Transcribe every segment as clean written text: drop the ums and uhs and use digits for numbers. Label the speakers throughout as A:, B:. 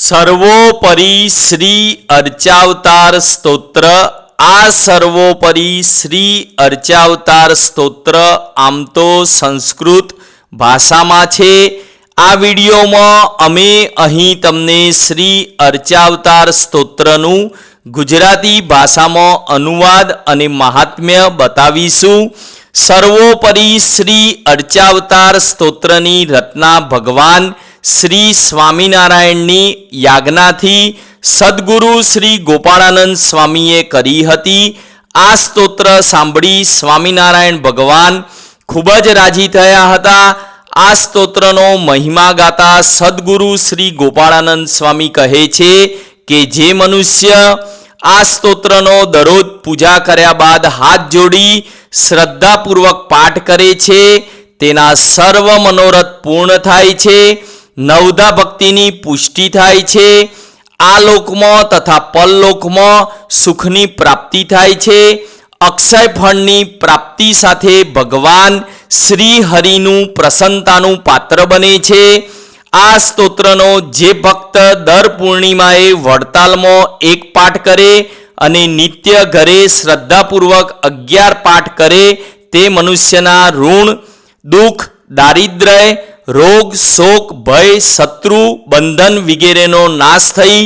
A: સર્વોપરી શ્રી અર્ચાવતાર સ્તોત્ર। આ સર્વોપરી શ્રી અર્ચાવતાર સ્તોત્ર આમ તો સંસ્કૃત ભાષામાં છે। આ વિડીયોમાં અમે અહીં તમને શ્રી અર્ચાવતાર સ્તોત્રનું ગુજરાતી ભાષામાં અનુવાદ અને મહાત્મ્ય બતાવીશું। સર્વોપરી શ્રી અર્ચાવતાર સ્તોત્રની રચના ભગવાન શ્રી સ્વામિનારાયણની યાજ્ઞાથી સદગુરુ શ્રી ગોપાળાનંદ સ્વામીએ કરી હતી। આ સ્તોત્ર સાંભળી સ્વામિનારાયણ ભગવાન ખૂબ જ રાજી થયા હતા। આ સ્તોત્રનો મહિમા ગાતા સદગુરુ શ્રી ગોપાળાનંદ સ્વામી કહે છે કે જે મનુષ્ય આ સ્તોત્રનો દરરોજ પૂજા કર્યા બાદ હાથ જોડી શ્રદ્ધાપૂર્વક પાઠ કરે છે તેના સર્વ મનોરથ પૂર્ણ થાય છે। નવધા ભક્તિની પુષ્ટિ થાય છે। આ લોકમાં તથા પરલોકમાં સુખની પ્રાપ્તિ થાય છે। અક્ષય ફળની પ્રાપ્તિ સાથે ભગવાન શ્રી હરિનું પ્રસન્નતાનું પાત્ર બને છે। આ સ્તોત્રનો જે ભક્ત દર પૂર્ણિમાએ વડતાલમાં એક પાઠ કરે અને નિત્ય ઘરે શ્રદ્ધાપૂર્વક 11 પાઠ કરે તે મનુષ્યના ઋણ, દુઃખ, દારિદ્ર્ય, રોગ, શોક, ભય, શત્રુ, બંધન વગેરેનો નાશ થઈ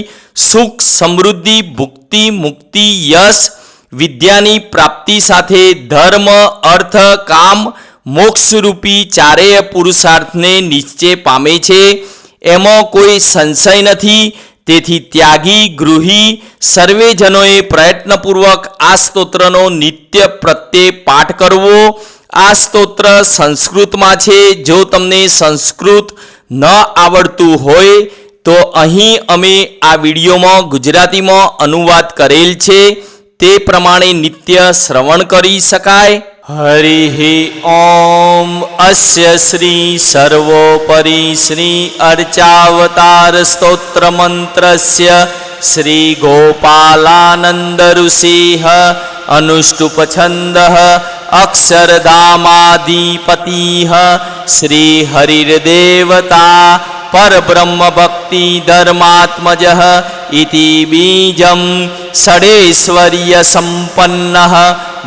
A: સુખ, સમૃદ્ધિ, ભુક્તિ, મુક્તિ, યશ, વિદ્યાની પ્રાપ્તિ સાથે ધર્મ, અર્થ, કામ, મોક્ષરૂપી ચારેય પુરુષાર્થને નિશ્ચય પામે છે। એમાં કોઈ સંશય નથી। તેથી ત્યાગી, ગૃહી સર્વે જનોએ પ્રયત્નપૂર્વક આ સ્તોત્રનો નિત્ય પ્રત્યે પાઠ કરવો। આ સ્તોત્ર સંસ્કૃતમાં છે। જો તમને સંસ્કૃત ન આવડતું હોય તો અહીં અમે આ વિડીયોમાં ગુજરાતીમાં અનુવાદ કરેલ છે તે પ્રમાણે નિત્ય શ્રવણ કરી શકાય। હરિ ઓમ અસ્ય શ્રી સર્વોપરી શ્રી અર્ચાવતાર સ્તોત્ર મંત્રસ્ય શ્રી ગોપાલાનંદ ઋષિઃ अनुष्टुप छंदः अक्षरधामाधिपतिः श्री हरिर्देवता परब्रह्म भक्ति धर्मात्मजः इति बीजं षडेश्वर्य संपन्नः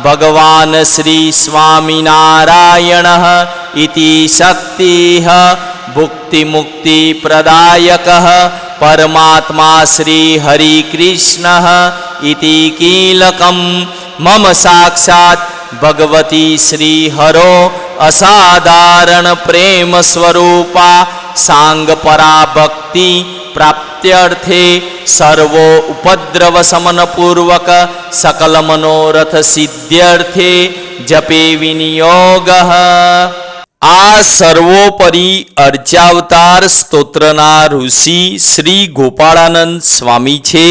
A: भगवान श्री स्वामिनारायणः इति शक्तिः भुक्ति मुक्ति प्रदायकः परमात्मा श्री हरिकृष्णः इति कीलकं मम साक्षात् भगवती श्री हरो असाधारण प्रेम स्वरूपा सांग पराभक्ति प्राप्त्यर्थे सर्वो उपद्रव समन पूर्वक सकल मनोरथ सिद्ध्यर्थे जपे विनियोगः। आ सर्वोपरी अर्चावतार स्त्रोत्रना ऋषि श्री गोपाळानंद स्वामी छे।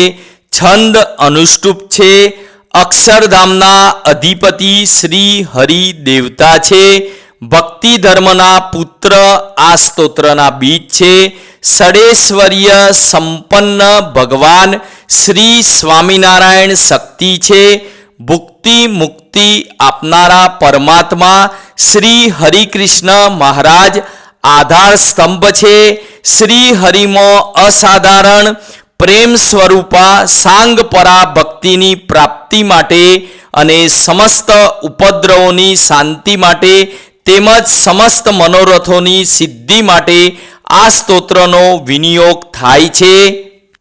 A: छंद अनुष्टुप छे। अक्षरधामना अधिपति श्री हरि देवता छे। भक्ति धर्मना पुत्र आ स्तोत्रना बीज छे। षडेश्वर्य संपन्न भगवान श्री स्वामिनारायण शक्ति छे। भुक्ति मुक्ति आपनारा परमात्मा श्री हरिकृष्ण महाराज आधार स्तंभ छे। श्री हरिमो असाधारण प्रेम स्वरूपा सांग परा भक्तिनी प्राप्ति माटे अने समस्त उपद्रवोनी शांति माटे तेमज समस्त मनोरथोनी सिद्धि माटे आ स्तोत्रनो विनियोग थाय छे।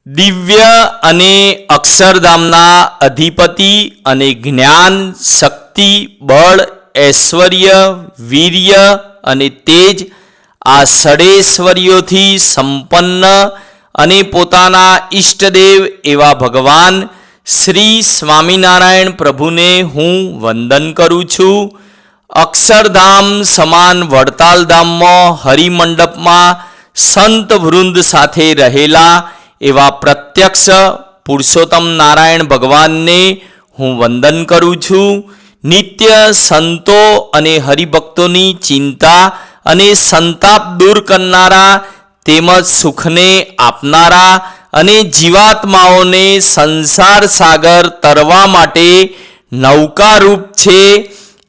A: दिव्य अने अक्षरधामना अधिपति अने ज्ञान, शक्ति, बळ, ऐश्वर्य, वीर्य अने तेज आ षडेश्वर्योथी संपन्न अने पोताना इष्टदेव एवा भगवान श्री स्वामिनारायण प्रभुने हूँ वंदन करूँ छूँ। अक्षरधाम समान वडताल धाममां हरिमंडपमां संत वृंद साथे रहेला एवा प्रत्यक्ष पुरुषोत्तम नारायण भगवान ने हूँ वंदन करूँ छूँ। नित्य संतो अने हरिभक्तोनी चिंता अने संताप दूर करनारा तेमज सुखने आपनारा अने जीवात्माओने संसार सागर तरवा माटे नौकारूप छे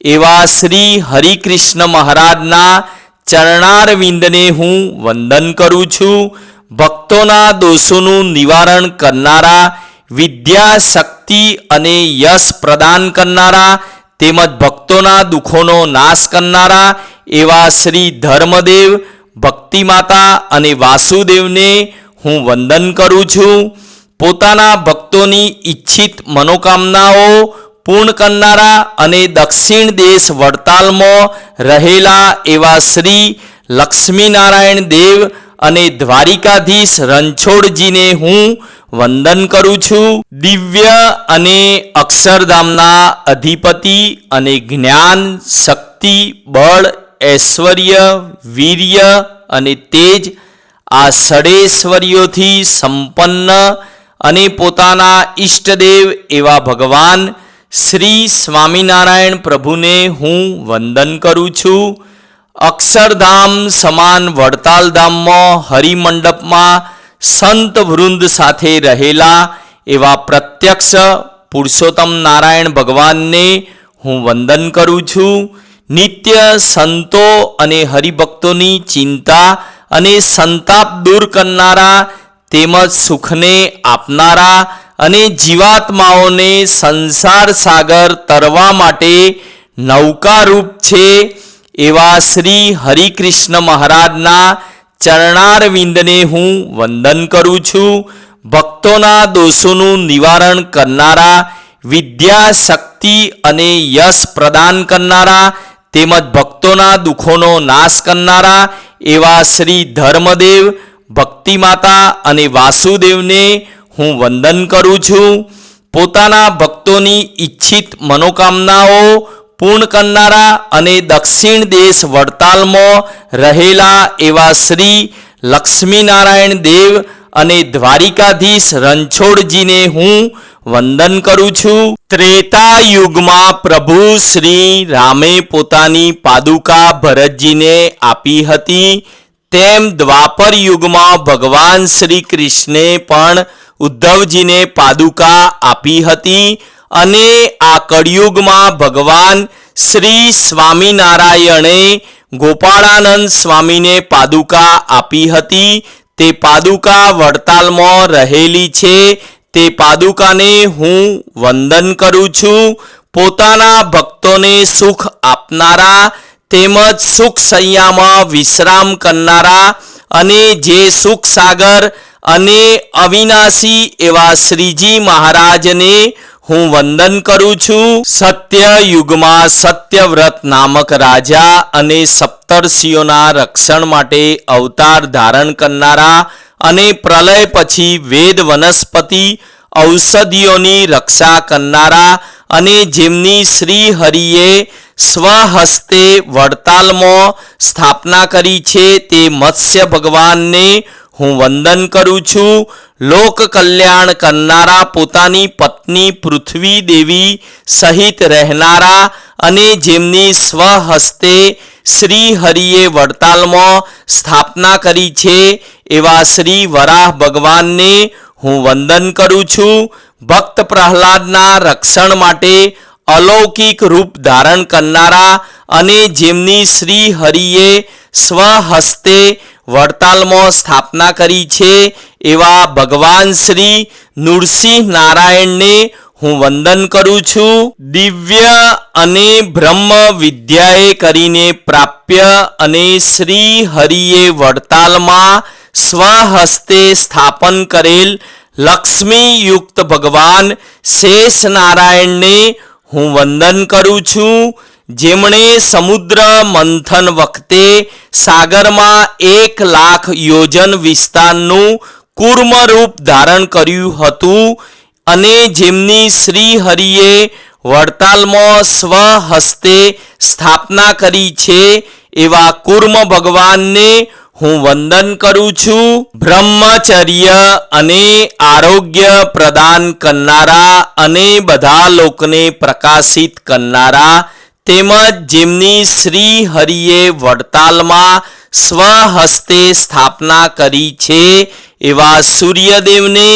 A: एवा श्री हरिकृष्ण महाराजना चरणारविंदने हूँ वंदन करूँ छूँ। ભક્તોના દોષોનું નિવારણ કરનારા, વિદ્યા, શક્તિ અને યશ પ્રદાન કરનારા તેમજ ભક્તોના દુઃખોનો નાશ કરનારા એવા શ્રી ધર્મદેવ, ભક્તિમાતા અને વાસુદેવને હું વંદન કરું છું. પોતાના ભક્તોની ઈચ્છિત મનોકામનાઓ પૂર્ણ કરનારા અને દક્ષિણ દેશ વડતાલમાં રહેલા એવા શ્રી લક્ષ્મીનારાયણ દેવ અને દ્વારિકાધીશ રણછોડજીને હું વંદન કરું છું. દિવ્ય અને અક્ષરધામના અધિપતિ અને જ્ઞાન, શક્તિ, બળ, ઐશ્વર્ય, વીર્ય અને તેજ આ ષડેશ્વર્યોથી સંપન્ન અને પોતાના ઈષ્ટદેવ એવા ભગવાન શ્રી સ્વામિનારાયણ પ્રભુને હું વંદન કરું છું. અક્ષરધામ સમાન વડતાલ ધામમાં હરિમંડપમાં સંત વૃંદ સાથે રહેલા એવા પ્રત્યક્ષ પુરુષોત્તમ નારાયણ ભગવાનને હું વંદન કરું છું. નિત્ય સંતો અને હરિભક્તોની ચિંતા અને સંતાપ દૂર કરનારા તેમજ સુખને આપનારા અને જીવાત્માઓને સંસાર સાગર તરવા માટે નૌકારૂપ છે એવા શ્રી હરિકૃષ્ણ મહારાજના ચરણારવિંદને હું વંદન કરું છું. ભક્તોના દોષોનું નિવારણ કરનારા, વિદ્યા, શક્તિ અને યશ પ્રદાન કરનારા તેમજ ભક્તોના દુઃખોનો નાશ કરનારા એવા શ્રી ધર્મદેવ, ભક્તિમાતા અને વાસુદેવને હું વંદન કરું છું. પોતાના ભક્તોની ઈચ્છિત મનોકામનાઓ પૂર્ણ કરનારા અને દક્ષિણ દેશ વડતાલમાં રહેલા એવા શ્રી લક્ષ્મીનારાયણ દેવ અને દ્વારિકાધીશ રણછોડજીને હું વંદન કરું છું. ત્રેતા યુગમાં પ્રભુ શ્રી રામે પોતાની પાદુકા ભરતજીને આપી હતી, તેમ દ્વાપર યુગમાં ભગવાન શ્રી કૃષ્ણે પણ ઉદ્ધવજીને પાદુકા આપી હતી અને આ કળિયુગમાં ભગવાન શ્રી સ્વામિનારાયણે ગોપાળાનંદ સ્વામીને પાદુકા આપી હતી. તે પાદુકા વડતાલમાં રહેલી છે. તે પાદુકાને હું વંદન કરું છું. પોતાના ભક્તોને સુખ આપનારા તેમજ સુખ શૈયામાં વિશ્રામ કરનારા અને જે સુખ સાગર અને અવિનાશી એવા શ્રીજી મહારાજને હું વંદન કરું છું. સત્ય યુગમાં સત્યવ્રત નામક રાજા અને સપ્તર્ષિઓના રક્ષણ માટે અવતાર ધારણ કરનારા અને પ્રલય પછી વેદ, વનસ્પતિ, ઔષધિઓની રક્ષા કરનારા અને જેમની શ્રી હરિએ સ્વહસ્તે વડતાલમાં સ્થાપના કરી છે તે મત્સ્ય ભગવાનને હું વંદન કરું છું. લોક કલ્યાણ કરનારા, પોતાની પત્ની પૃથ્વી દેવી સહિત રહેનારા અને જેમની સ્વહસ્તે શ્રી હરિએ વડતાલમાં સ્થાપના કરી છે એવા શ્રી વરાહ ભગવાનને હું વંદન કરું છું. ભક્ત પ્રહલાદના રક્ષણ માટે અલૌકિક રૂપ ધારણ કરનારા અને જેમની શ્રી હરિએ સ્વહસ્તે વડતાલમાં સ્થાપના કરી છે એવા ભગવાન શ્રી નૃસિંહ નારાયણને હું વંદન કરું છું. દિવ્ય અને બ્રહ્મ વિદ્યાએ કરીને પ્રાપ્ય અને શ્રી હરિએ વડતાલમાં સ્વહસ્તે સ્થાપન કરેલ લક્ષ્મીયુક્ત ભગવાન શેષ નારાયણને હું વંદન કરું છું. જેમણે સમુદ્ર મંથન વખતે સાગરમાં 1,00,000 યોજન વિસ્તારનું કૂર્મ રૂપ ધારણ કર્યું હતું અને જેમની શ્રી હરિએ વડતાલમાં સ્વહસ્તે સ્થાપના કરી છે એવા કૂર્મ ભગવાનને હું વંદન કરું છું. બ્રહ્મચર્ય અને આરોગ્ય પ્રદાન કરનારા અને બધા લોકોને પ્રકાશિત કરનારા તેમજ જેમની શ્રી હરિએ વડતાલમાં સ્વહસ્તે સ્થાપના કરી છે એવા સૂર્યદેવને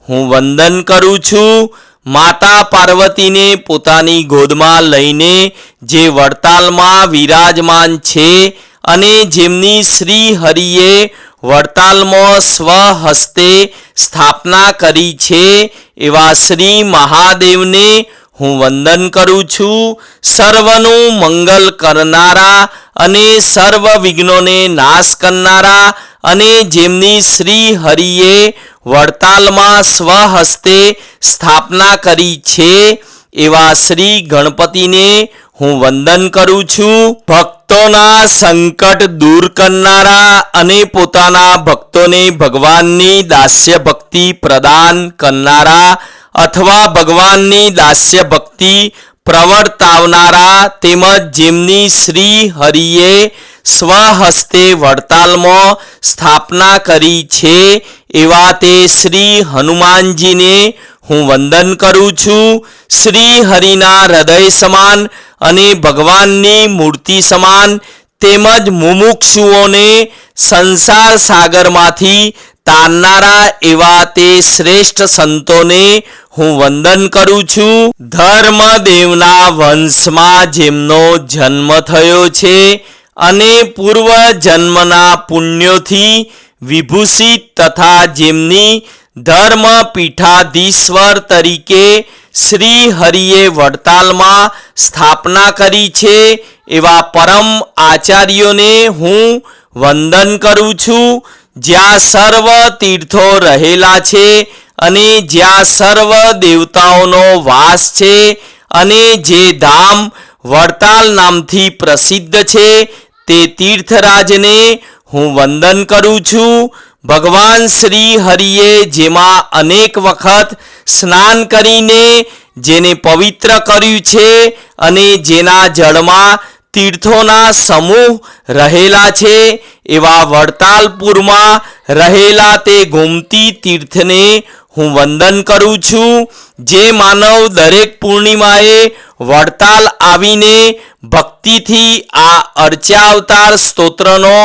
A: હું વંદન કરું છું. માતા પાર્વતીને પોતાની ગોદમાં લઈને જે વડતાલમાં વિરાજમાન છે અને જેમની શ્રી હરિએ વડતાલમાં સ્વહસ્તે સ્થાપના કરી છે એવા શ્રી મહાદેવને હું વંદન કરું છું. સર્વનું મંગલ કરનારા અને સર્વ વિઘ્નોને નાશ કરનારા અને જેમની શ્રી હરિએ વડતાલમાં સ્વહસ્તે સ્થાપના કરી છે એવા શ્રી ગણપતિને હું વંદન કરું છું. ભક્તોના સંકટ દૂર કરનારા અને પોતાના ભક્તોને ભગવાનની દાસ્ય ભક્તિ પ્રદાન કરનારા અથવા ભગવાનની દાસ્ય ભક્તિ પ્રવર્તાવનારા તેમજ જેમની શ્રી હરિએ સ્વહસ્તે વડતાલમાં સ્થાપના કરી છે એવા તે શ્રી હનુમાનજીને હું વંદન કરું છું. શ્રી હરિના હૃદય સમાન અને ભગવાનની મૂર્તિ સમાન તેમજ મુમુક્ષુઓને સંસાર સાગરમાંથી તારનારા એવા તે શ્રેષ્ઠ સંતોને હું વંદન કરું છું. ધર્મદેવના વંશમાં જેમનો જન્મ થયો છે અને પૂર્વ જન્મના પુણ્યોથી વિભૂષિત તથા જેમની ધર્મ પીઠાધીશ્વર તરીકે શ્રી હરિએ વડતાલમાં સ્થાપના કરી છે એવા પરમ આચાર્યોને હું વંદન કરું છું. જ્યાં સર્વ તીર્થો રહેલા છે અને જ્યાં સર્વ દેવતાઓનો વાસ છે અને જે ધામ વડતાલ નામથી પ્રસિદ્ધ છે તે તીર્થરાજને હું વંદન કરું છું. ભગવાન શ્રી હરિએ જેમાં અનેક વખત સ્નાન કરીને જેને પવિત્ર કર્યું છે અને જેના જળમાં તીર્થોના સમૂહ રહેલા છે એવા વડતાલપુરમાં રહેલા તે ગોમતી તીર્થને હું વંદન કરું છું. જે માનવ દરેક પૂર્ણિમાએ વડતાલ આવીને ભક્તિથી આ અર્ચાવતાર સ્તોત્રનો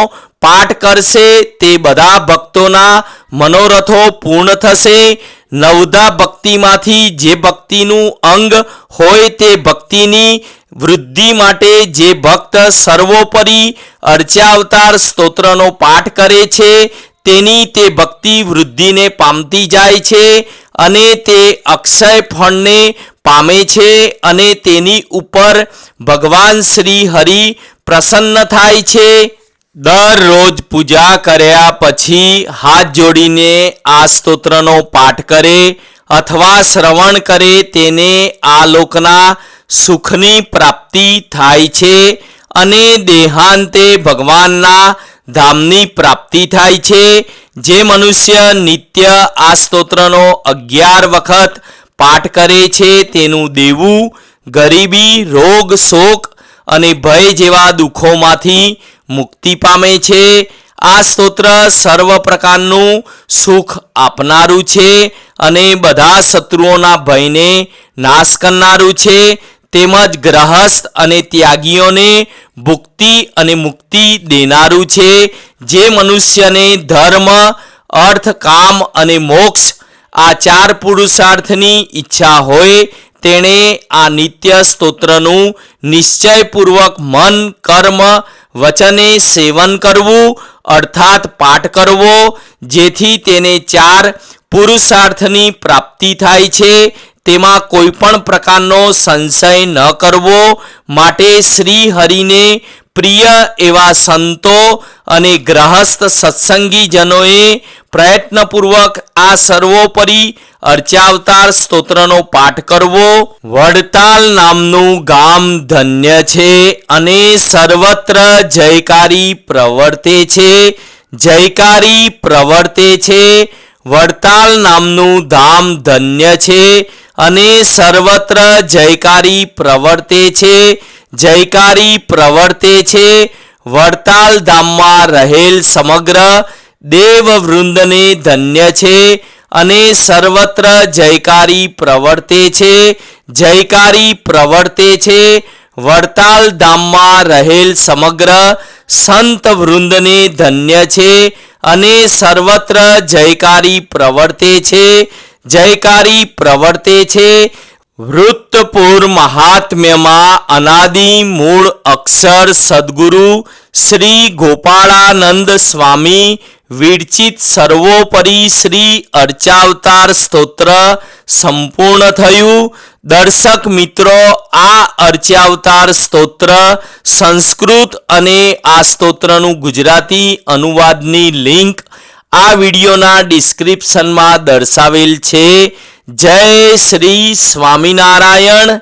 A: પાઠ કરશે તે બધા ભક્તોના મનોરથો પૂર્ણ થશે. નવધા ભક્તિમાંથી જે ભક્તિનું અંગ હોય તે ભક્તિની વૃદ્ધિ માટે જે ભક્ત સર્વોપરી અર્ચાવતાર સ્તોત્રનો પાઠ કરે છે તેની તે ભક્તિ વૃદ્ધિને પામતી જાય છે અને તે અક્ષય ફળને પામે છે અને તેની ઉપર ભગવાન શ્રી હરિ પ્રસન્ન થાય છે. દરરોજ પૂજા કર્યા પછી હાથ જોડીને આ સ્તોત્રનો પાઠ કરે અથવા શ્રવણ કરે તેને આ લોકના સુખની પ્રાપ્તિ થાય છે અને દેહાંતે ભગવાનના ધામની પ્રાપ્તિ થાય છે. જે મનુષ્ય નિત્ય આ સ્તોત્રનો 11 વખત પાઠ કરે છે તેનું દેવું ગરીબી રોગ શોક અને ભય જેવા દુઃખોમાંથી મુક્તિ પામે છે. આ સ્તોત્ર સર્વ પ્રકારનું સુખ આપનારું છે અને બધા શત્રુઓના ભયને નાશ કરનારું છે તેમજ ગ્રહસ્થ અને ત્યાગીઓને ભુક્તિ અને મુક્તિ દેનારું છે. જે મનુષ્યને ધર્મ અર્થ કામ અને મોક્ષ આ 4 પુરુષાર્થની ઈચ્છા હોય તેણે આ નિત્ય સ્તોત્રનું નિશ્ચયપૂર્વક મન કર્મ વચને સેવન કરવું અર્થાત પાઠ કરવો જેથી તેને 4 પુરુષાર્થની પ્રાપ્તિ થાય છે. તેમાં કોઈ પણ પ્રકારનો સંશય ન કરવો માટે શ્રી હરિને પ્રિય એવા સંતો અને ગ્રહસ્થ સત્સંગીજનોએ પ્રયત્નપૂર્વક આ સર્વોપરી અર્ચાવતાર સ્તોત્રનો પાઠ કરવો. વડતાલ નામનું ગામ ધન્ય છે અને સર્વત્ર જયકારી પ્રવર્તે છે. જયકારી પ્રવર્તે છે. વડતાલ નામનું ધામ ધન્ય છે અને સર્વત્ર જયકારી પ્રવર્તે છે. જયકારી પ્રવર્તે છે. વડતાલ ધામમાં રહેલ સમગ્ર દેવવૃંદને ધન્ય છે અને સર્વત્ર જયકારી પ્રવર્તે છે. જયકારી પ્રવર્તે છે. વડતાલ ધામમાં રહેલ સમગ્ર સંત વૃંદને ધન્ય છે અને સર્વત્ર જયકારી પ્રવર્તે છે. જયકારી પ્રવર્તે છે. વૃત્તપુર મહાત્મ્યમાં અનાદિ મૂળ અક્ષર સદગુરુ શ્રી ગોપાળાનંદ સ્વામી વિરચિત સર્વોપરી શ્રી અર્ચાવતાર સ્તોત્ર સંપૂર્ણ થયું. દર્શક મિત્રો, આ અર્ચાવતાર સ્તોત્ર સંસ્કૃત અને આ સ્તોત્રનું ગુજરાતી અનુવાદની લિંક આ વિડીયોના ડિસ્ક્રિપ્શનમાં દર્શાવેલ છે. જય શ્રી સ્વામિનારાયણ.